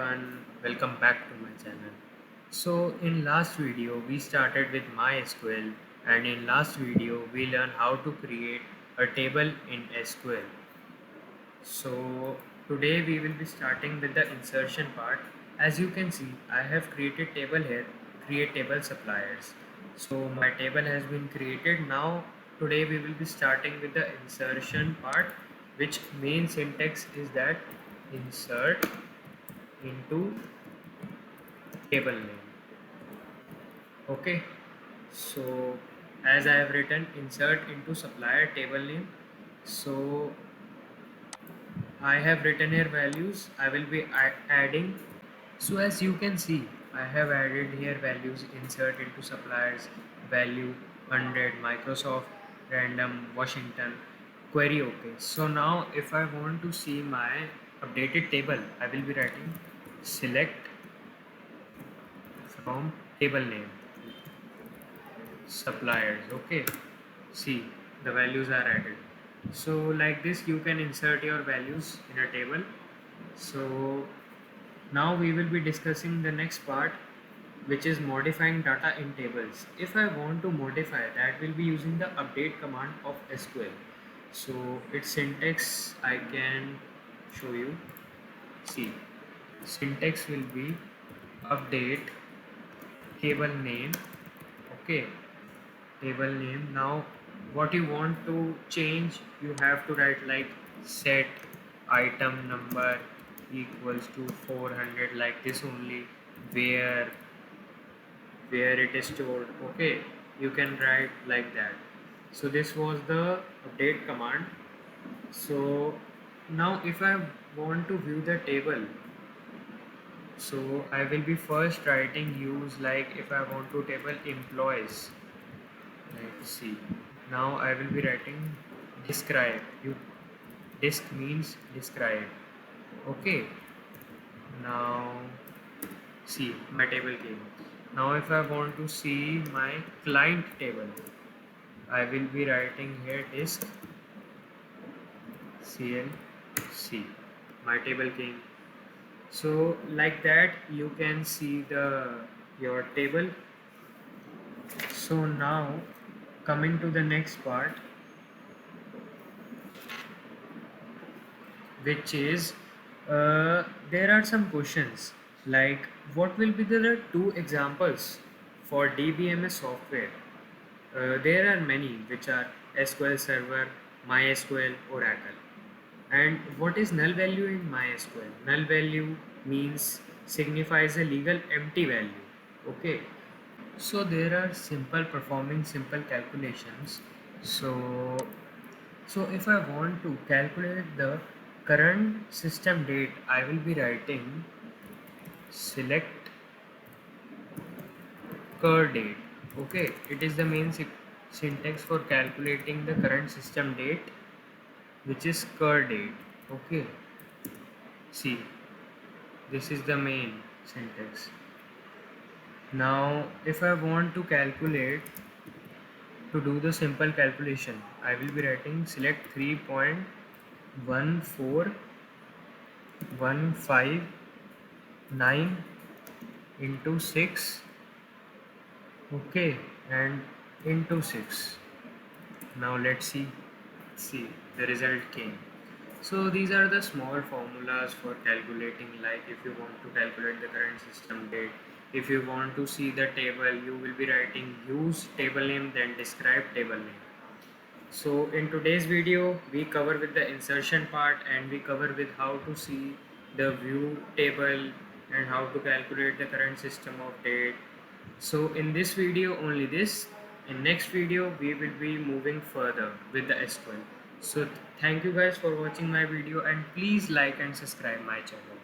everyone, welcome back to my channel. So in last video we started with MySQL, and in last video we learned how to create a table in SQL. So today we will be starting with the insertion part. As you can see, I have created table here, create table suppliers. So my table has been created. Now today we will be starting with the insertion part, which main syntax is that insert into table name. Okay, so as I have written insert into supplier table name, so I have written here values. I will be adding. So as you can see, I have added here values insert into suppliers value 100 Microsoft random Washington query. Okay, so now if I want to see my updated table, I will be writing select from table name suppliers. Okay, see the values are added. So like this you can insert your values in a table. So now we will be discussing the next part, which is modifying data in tables. If I want to modify, that will be using the update command of SQL. So its syntax I can show you. See, syntax will be update table name. Okay, table name. Now what you want to change, you have to write like set item number equals to 400, like this only, where it is stored. Okay, you can write like that. So this was the update command. So now if I want to view the table, so I will be first writing use, like if I want to table employees, let's see. Now I will be writing describe. You disk means describe. Okay, now see my table came. Now if I want to see my client table, I will be writing here disk clc. My table came. So like that you can see the your table. So now coming to the next part, which is there are some questions like what will be the two examples for DBMS software. There are many, which are SQL Server, MySQL, Oracle. And what is null value in MySQL? Null value means signifies a legal empty value. Okay, so there are simple performing simple calculations. So if I want to calculate the current system date, I will be writing select cur date. Okay, it is the main syntax for calculating the current system date, which is cur date. Okay, see, this is the main syntax. Now if I want to calculate, to do the simple calculation, I will be writing select 3.14159 into 6. Okay, and into 6. Now let's see the result came. So these are the small formulas for calculating, like if you want to calculate the current system date, if you want to see the table, you will be writing use table name then describe table name. So in today's video we cover with the insertion part, and we cover with how to see the view table and how to calculate the current system of date. So in this video only this. In next video we will be moving further with the SQL. So thank you guys for watching my video, and please like and subscribe my channel.